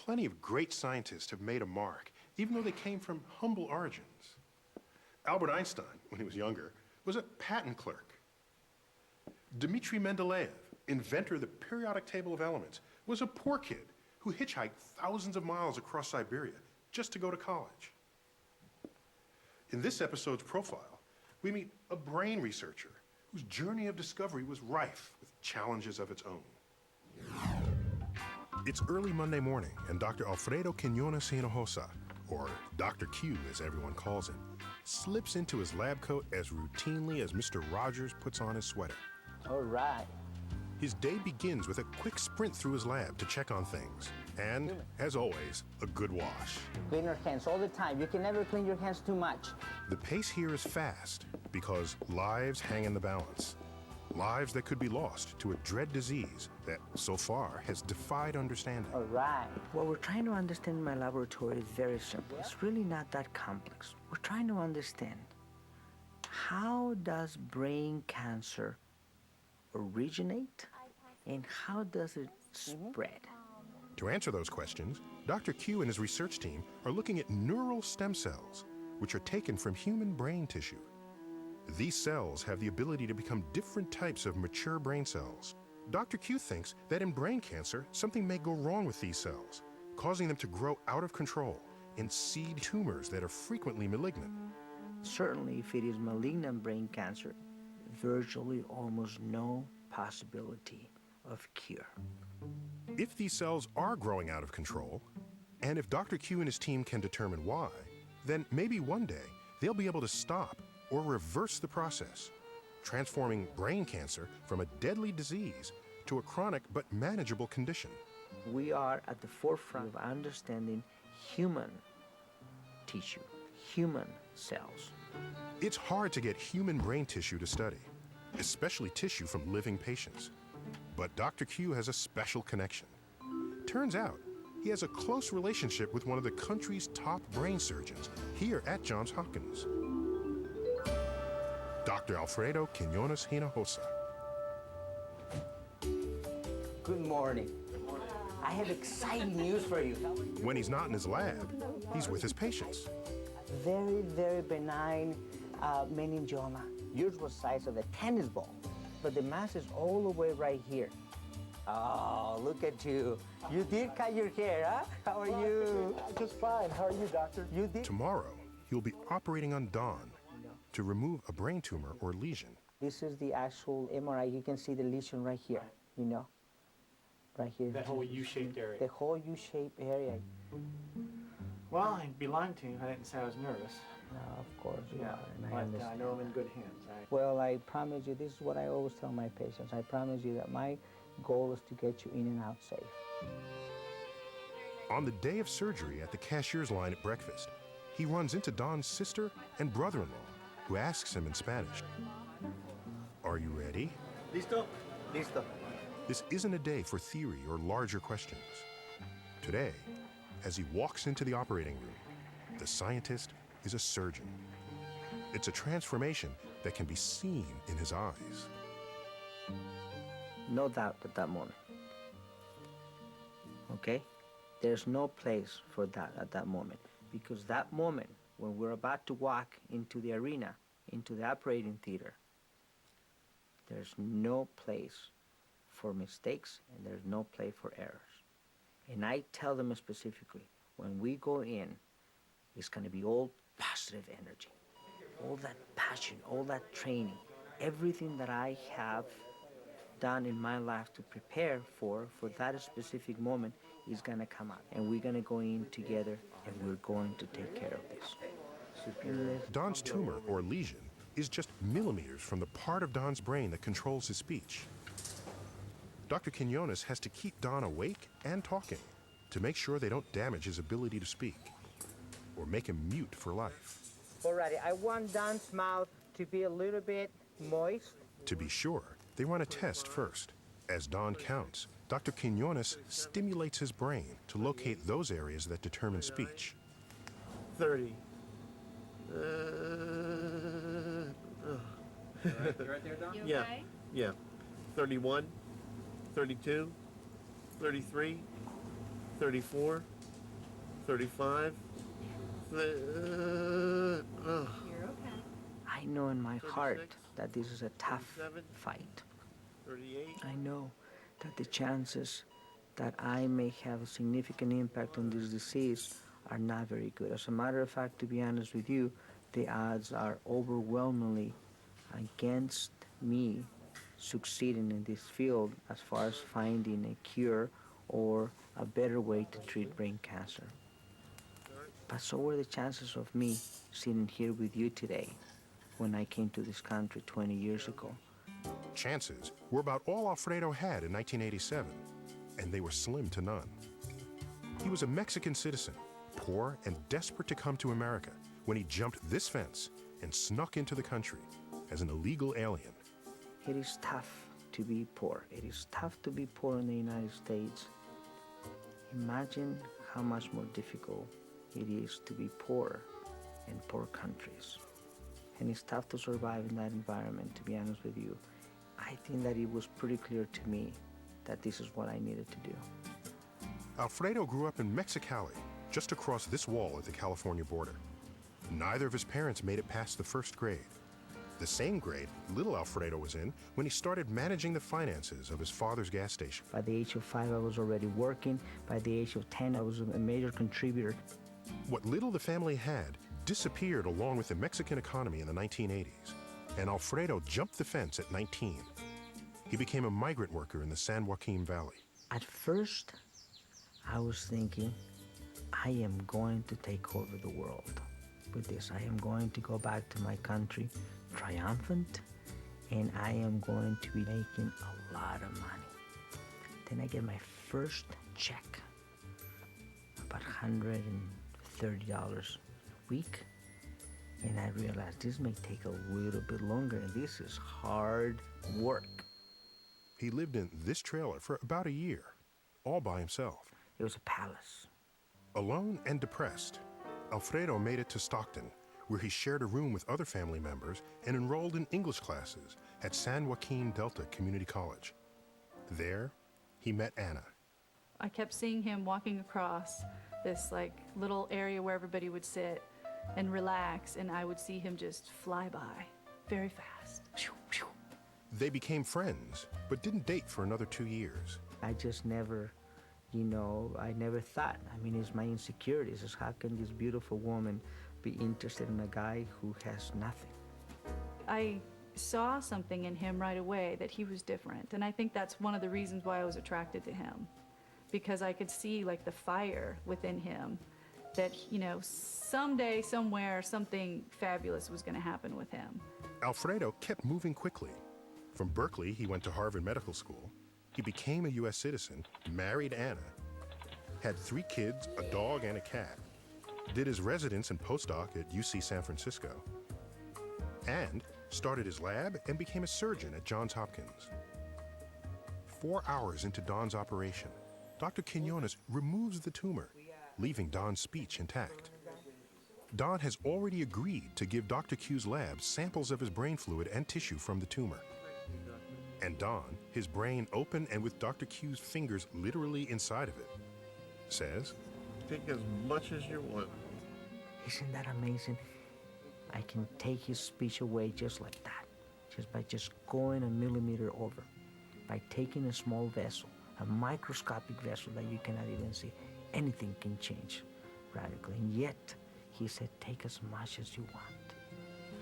Plenty of great scientists have made a mark, even though they came from humble origins. Albert Einstein, when he was younger, was a patent clerk. Dmitri Mendeleev, inventor of the periodic table of elements, was a poor kid who hitchhiked thousands of miles across Siberia just to go to college. In this episode's profile, we meet a brain researcher whose journey of discovery was rife with challenges of its own. It's early Monday morning, and Dr. Alfredo Quiñones Hinojosa, or Dr. Q as everyone calls him, slips into his lab coat as routinely as Mr. Rogers puts on his sweater. All right. His day begins with a quick sprint through his lab to check on things, and, as always, a good wash. Clean your hands all the time. You can never clean your hands too much. The pace here is fast because lives hang in the balance. Lives that could be lost to a dread disease that, so far, has defied understanding. All right. What we're trying to understand in my laboratory is very simple. It's really not that complex. We're trying to understand, how does brain cancer originate and how does it spread? To answer those questions, Dr. Q and his research team are looking at neural stem cells, which are taken from human brain tissue. These cells have the ability to become different types of mature brain cells. Dr. Q thinks that in brain cancer, something may go wrong with these cells, causing them to grow out of control and seed tumors that are frequently malignant. Certainly, if it is malignant brain cancer, virtually almost no possibility of cure. If these cells are growing out of control, and if Dr. Q and his team can determine why, then maybe one day they'll be able to stop or reverse the process, transforming brain cancer from a deadly disease to a chronic but manageable condition. We are at the forefront of understanding human tissue, human cells. It's hard to get human brain tissue to study, especially tissue from living patients. But Dr. Q has a special connection. Turns out, he has a close relationship with one of the country's top brain surgeons here at Johns Hopkins. Dr. Alfredo Quiñones Hinojosa. Good morning. Good morning. I have exciting news for you. When he's not in his lab, he's with his patients. Very, very benign meningioma. Yours was the size of a tennis ball, but the mass is all the way right here. Oh, look at you. You did cut your hair, huh? How are you? Just fine. How are you, doctor? You did? Tomorrow, he'll be operating on Don to remove a brain tumor or lesion. This is the actual MRI. You can see the lesion right here, you know? Right here. That whole U-shaped area. The whole U-shaped area. Well, I'd be lying to you if I didn't say I was nervous. No, of course you are, and I but I understand. know I'm in good hands. Well, I promise you, this is what I always tell my patients. I promise you that my goal is to get you in and out safe. On the day of surgery at the cashier's line at breakfast, he runs into Don's sister and brother-in-law, who asks him in Spanish, "Are you ready?" Listo? Listo. This isn't a day for theory or larger questions. Today, as he walks into the operating room, the scientist is a surgeon. It's a transformation that can be seen in his eyes. No doubt at that moment. Okay? There's no place for that at that moment, because that moment when we're about to walk into the arena, into the operating theater, there's no place for mistakes and there's no place for errors. And I tell them specifically, when we go in, it's going to be all positive energy, all that passion, all that training, everything that I have done in my life to prepare for that specific moment is going to come out. And we're going to go in together and we're going to take care of this. Don's tumor or lesion is just millimeters from the part of Don's brain that controls his speech. Dr. Quiñones has to keep Don awake and talking to make sure they don't damage his ability to speak or make him mute for life. Alrighty, I want Don's mouth to be a little bit moist. To be sure, they run a test first. As Don counts, Dr. Quiñones stimulates his brain to locate those areas that determine speech. 30. You right there, Don? Yeah. Okay? Yeah. 31, 32, 33, 34, 35. You're okay. I know in my heart 36, that this is a tough 37. fight. 38. I know that the chances that I may have a significant impact on this disease are not very good. As a matter of fact, to be honest with you, the odds are overwhelmingly against me succeeding in this field as far as finding a cure or a better way to treat brain cancer. But so were the chances of me sitting here with you today when I came to this country 20 years ago. Chances were about all Alfredo had in 1987, and they were slim to none. He was a Mexican citizen, poor and desperate to come to America when he jumped this fence and snuck into the country as an illegal alien. It is tough to be poor. It is tough to be poor in the United States. Imagine how much more difficult it is to be poor in poor countries. And it's tough to survive in that environment, to be honest with you. I think that it was pretty clear to me that this is what I needed to do. Alfredo grew up in Mexicali, just across this wall at the California border. Neither of his parents made it past the first grade. The same grade little Alfredo was in when he started managing the finances of his father's gas station. By the age of 5, I was already working. By the age of 10, I was a major contributor. What little the family had disappeared along with the Mexican economy in the 1980s, and Alfredo jumped the fence at 19. He became a migrant worker in the San Joaquin Valley. At first, I was thinking, I am going to take over the world with this. I am going to go back to my country triumphant, and I am going to be making a lot of money. Then I get my first check, about $130 a week, and I realized this may take a little bit longer, and this is hard work. He lived in this trailer for about a year, all by himself. It was a palace. Alone and depressed, Alfredo made it to Stockton, where he shared a room with other family members and enrolled in English classes at San Joaquin Delta Community College. There, he met Anna. I kept seeing him walking across this like little area where everybody would sit and relax, and I would see him just fly by very fast. They became friends, but didn't date for another 2 years. I just never, I never thought. I mean, it's my insecurities. It's how can this beautiful woman be interested in a guy who has nothing? I saw something in him right away that he was different, and I think that's one of the reasons why I was attracted to him, because I could see like the fire within him that, someday, somewhere, something fabulous was going to happen with him. Alfredo kept moving quickly. From Berkeley, he went to Harvard Medical School. He became a U.S. citizen, married Anna, had 3 kids, a dog and a cat, did his residence and postdoc at UC San Francisco, and started his lab and became a surgeon at Johns Hopkins. 4 hours into Don's operation, Dr. Quinones removes the tumor, leaving Don's speech intact. Don has already agreed to give Dr. Q's lab samples of his brain fluid and tissue from the tumor. And Don, his brain open and with Dr. Q's fingers literally inside of it, says, Take as much as you want. Isn't that amazing? I can take his speech away just like that, just by just going a millimeter over, by taking a small vessel, a microscopic vessel that you cannot even see. Anything can change radically, and yet he said, take as much as you want.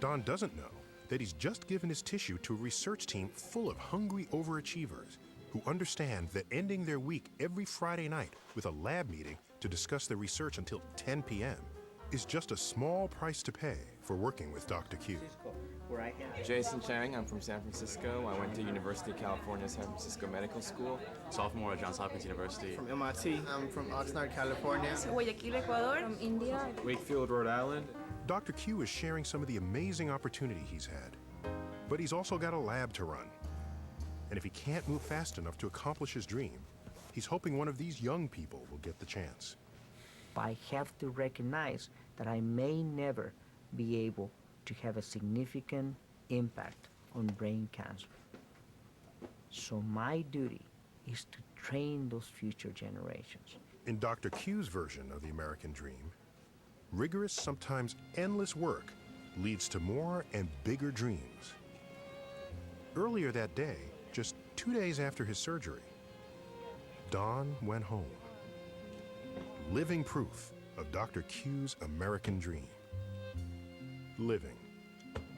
Don doesn't know that he's just given his tissue to a research team full of hungry overachievers who understand that ending their week every Friday night with a lab meeting to discuss their research until 10 p.m. is just a small price to pay for working with Dr. Q. Jason Chang, I'm from San Francisco. I went to University of California, San Francisco Medical School. Sophomore at Johns Hopkins University. From MIT. I'm from Oxnard, California. Guayaquil, Ecuador. From India. Wakefield, Rhode Island. Dr. Q is sharing some of the amazing opportunity he's had, but he's also got a lab to run. And if he can't move fast enough to accomplish his dream, he's hoping one of these young people will get the chance. I have to recognize that I may never be able to have a significant impact on brain cancer. So my duty is to train those future generations. In Dr. Q's version of the American dream, rigorous, sometimes endless work leads to more and bigger dreams. Earlier that day, just 2 days after his surgery, Don went home. Living proof of Dr. Q's American dream. Living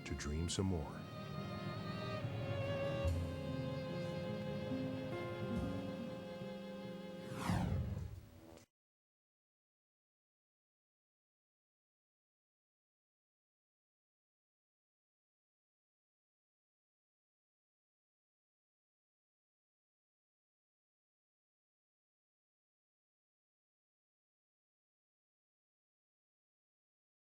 to dream some more.